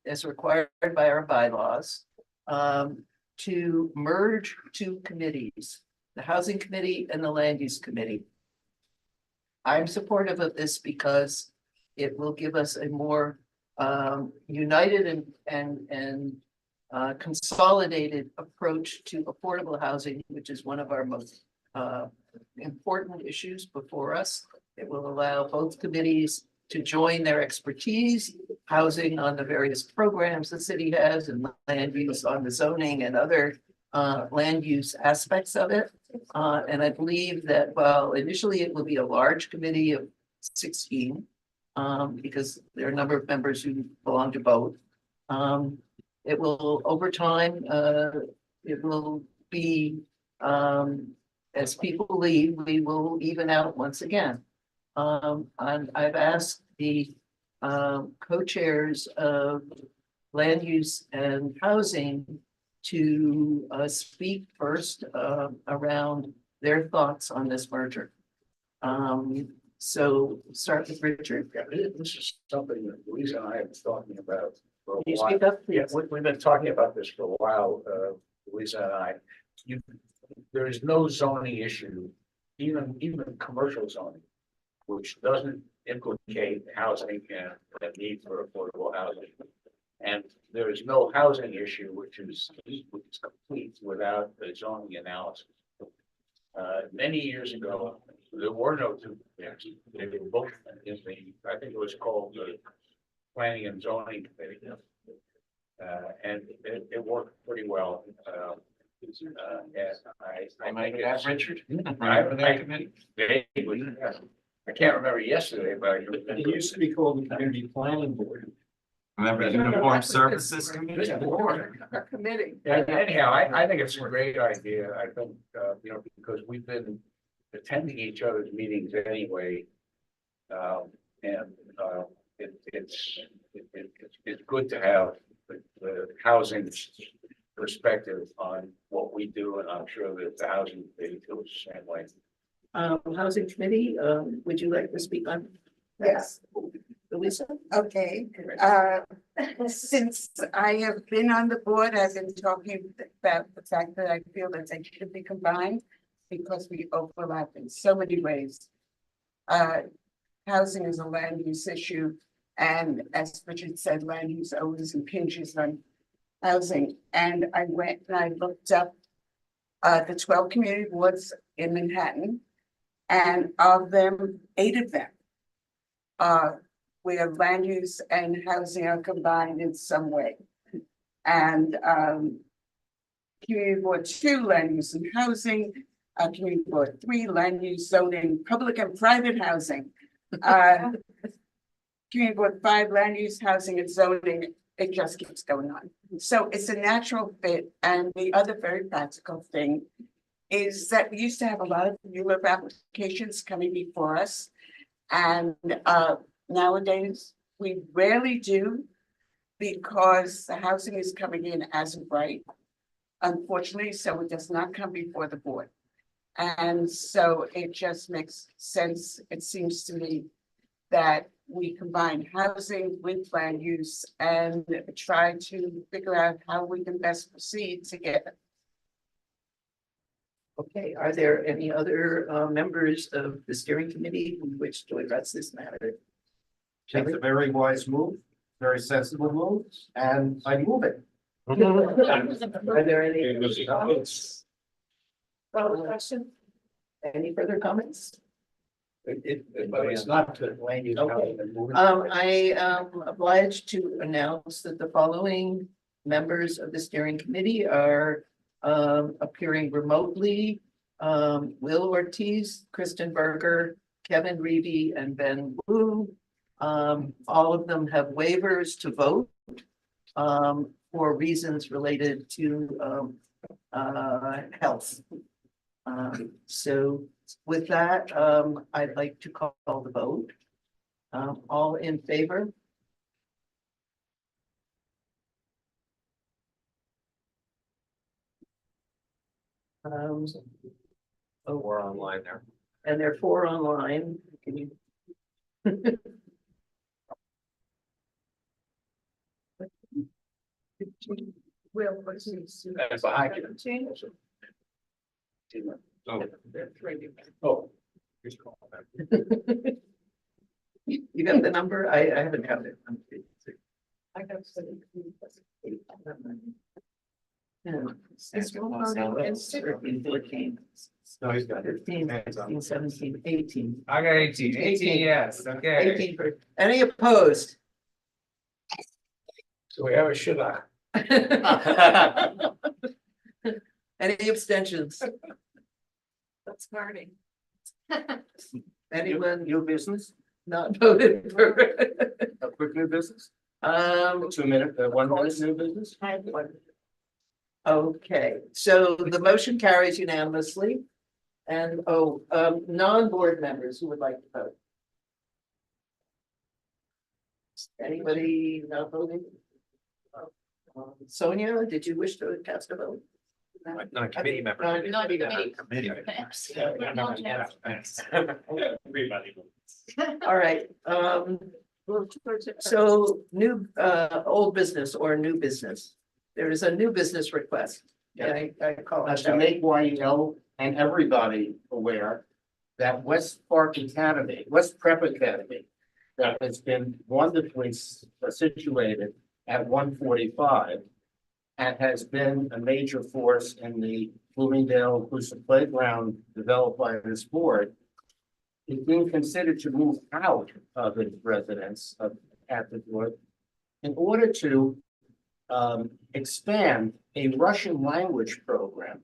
as required by our bylaws, to merge two committees, the Housing Committee and the Land Use Committee. I'm supportive of this because it will give us a more united and consolidated approach to affordable housing, which is one of our most important issues before us. It will allow both committees to join their expertise, housing on the various programs the city has, and land use on the zoning and other land use aspects of it. And I believe that, well, initially it will be a large committee of 16, because there are a number of members who belong to both. It will, over time, it will be, as people leave, we will even out once again. And I've asked the co-chairs of land use and housing to speak first around their thoughts on this merger. So start with Richard. Yeah, this is something that Louisa and I have been talking about for a Can you while. speak up, Yeah, please? we've been talking about this for a while, Louisa and I. There is no zoning issue, even commercial zoning, which doesn't implicate housing and the need for affordable housing. And there is no housing issue which is complete without a zoning analysis. Many years ago, there were no two. They were both in the, I think it was called the Planning and Zoning Committee. And it worked pretty well. I might have Richard. I can't remember yesterday, but It used to be called the Community Planning Board. Remember Uniform Services Committee? Our committee. anyhow, I think it's a great idea. I think, because we've been attending each other's meetings anyway. It's good to have the housing perspective on what we do, and I'm sure that the housing committee feels the same way. Housing Committee, would you like to speak on? Yes. Louisa? Okay, since I have been on the board, I've been talking about the fact that I feel that they should be combined because we overlap in so many ways. Housing is a land use issue, and as Richard said, land use always impinges on housing. And I went and I looked up the 12 community boards in Manhattan, and of them, 8 of them where land use and housing are combined in some way. And Community Board 2, land use and housing, Community Board 3, land use, zoning, public and private housing. Community Board 5, land use, housing and zoning, it just keeps going on. So it's a natural fit. And the other very practical thing is that we used to have a lot of ULIP applications coming before us. And nowadays, we rarely do because the housing is coming in as of right, unfortunately, so it does not come before the board. And so it just makes sense, it seems to me, that we combine housing with land use and try to figure out how we can best proceed together. Okay, are there any other members of the steering committee who wish to address this matter? It's a very wise move, very sensible move, and I move it. Are there any comments? Question? Any further comments? But it's not to land use. Okay. I am obliged to announce that the following members of the steering committee are appearing remotely. Will Ortiz, Kristen Berger, Kevin Reedy, and Ben Wu. All of them have waivers to vote for reasons related to health. So with that, I'd like to call the vote. All in favor? Oh, we're online there. And there are 4 online. Can you? Will, And behind you. Oh. Oh. You got the number? I haven't got it. I got 17. It's 13, 14, No, he's got it. 15, 16, 17, 18. I got 18. 18, yes, okay. 18 for, any opposed? So we have a should I. Any abstentions? That's Marty. Anyone New business, not voted for? a quick new business, 1 2 minute, 1 minute new business. Okay, so the motion carries unanimously. And, non-board members who would like to vote? Anybody not voting? Sonia, did you wish to cast a vote? Not committee member. Committee. All right, so new, old business or new business. There is a new business request. Yeah, I call it To out. make YEL and everybody aware that West Park Academy, West Prep Academy, that has been wonderfully situated at 145 and has been a major force in the Bloomingdale Inclusive Playground developed by this board, is being considered to move out of its residence at the board in order to expand a Russian language program,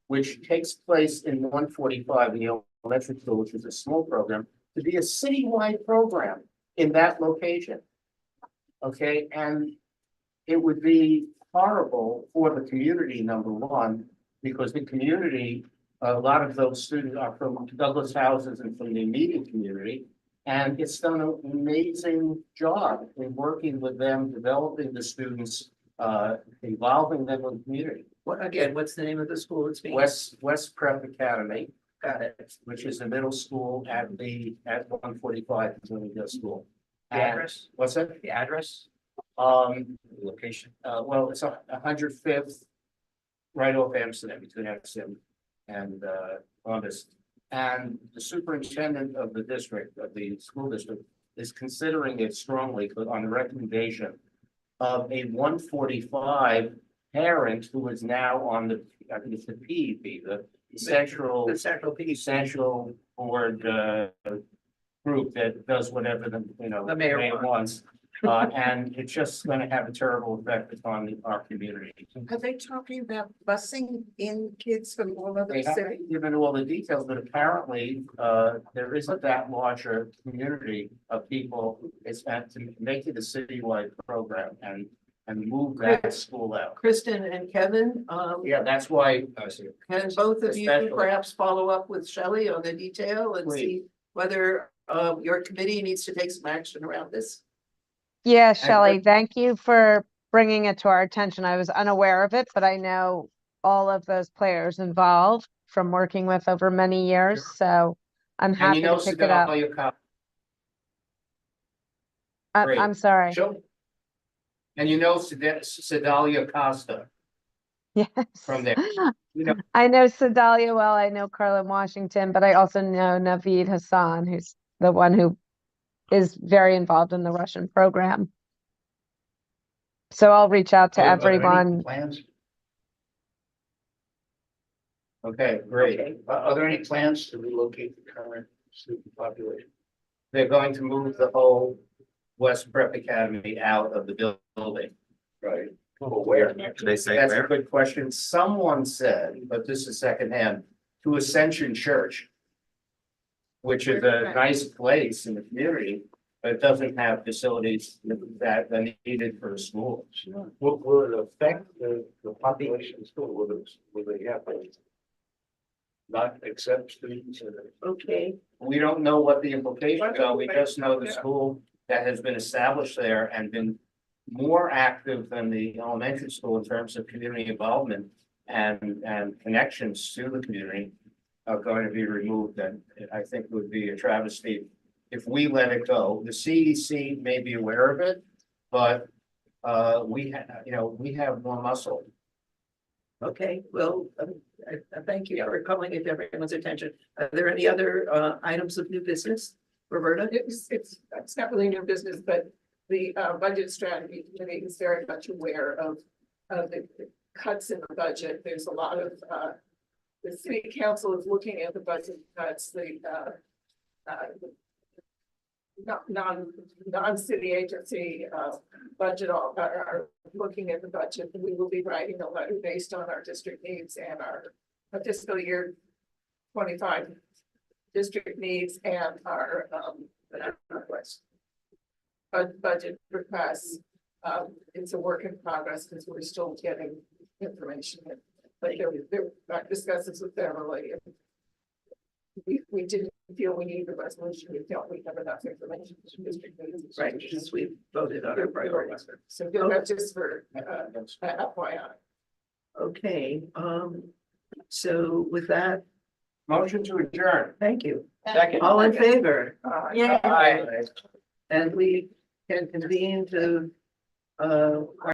which takes place in 145 in the elementary school, which is a small program, to be a citywide program in that location. Okay, and it would be horrible for the community, number one, because the community, a lot of those students are from Douglas houses and from the immediate community. And it's done an amazing job in working with them, developing the students, involving them in the community. What, again, what's the name of the school it's being? West Prep Academy, Got it. which is the middle school at 145 Bloomingdale School. The And- address? What's that? The address? Location? Well, it's 105th, right off Amsterdam, between Amsterdam and Columbus. And the superintendent of the district, of the school district, is considering it strongly, but on the recommendation of a 145 parent who is now on the, I think it's the PEP, the central The central piece. essential board group that does whatever the, The mayor wants. And it's just gonna have a terrible effect upon our community. Are they talking about busing in kids from all over They the city? haven't given all the details, but apparently, there isn't that larger community of people. It's meant to make it a citywide program and move that school out. Kristen and Kevin, Yeah, that's why, can both of you Especially- perhaps follow up with Shelley on the detail and see whether your committee needs to take some action around this? Yeah, Shelley, thank you for bringing it to our attention. I was unaware of it, but I know all of those players involved from working with over many years, so I'm and happy you know, to pick it up. Great. I'm sorry. Sure. And you know Sedalia Costa Yes. from there. You know, I know Sedalia well, I know Carlin Washington, but I also know Naveed Hassan, who's the one who is very involved in the Russian program. So I'll reach out to Are there any everyone. Plans? okay, great. Okay. Are there any plans to relocate the current student population? They're going to move the whole West Prep Academy out of the building. Right. Well, where? Did they say That's a where? good question. Someone said, but this is secondhand, to Ascension Church, which is a nice place in the community, but it doesn't have facilities that are needed for a school. Will it affect the population of school? Will they have to not accept students? Okay, We don't know what the implications are. We just know the school that has been established there and been more active than the elementary school in terms of community involvement and connections to the community are going to be removed. And I think would be a travesty if we let it go. The CEC may be aware of it, but we have, we have more muscle. Okay, well, I thank you for calling it to everyone's attention. Are there any other items of new business? Roberta? It's not really new business, but the budget strategy committee is very much aware of the cuts in the budget. There's a lot of the city council is looking at the budget cuts, the non-city agency budget are looking at the budget. We will be writing a letter based on our district needs and our fiscal year 25 district needs and our budget requests. It's a work in progress because we're still getting information. But I discussed this with Beverly. We didn't feel we needed the resolution. We felt we have enough information. For district needs. Right, since we voted on our priorities. So give that just for FYI. Okay, so with that, Motion to adjourn. thank you. Second. All in favor? Yeah. Aye. And we can convene to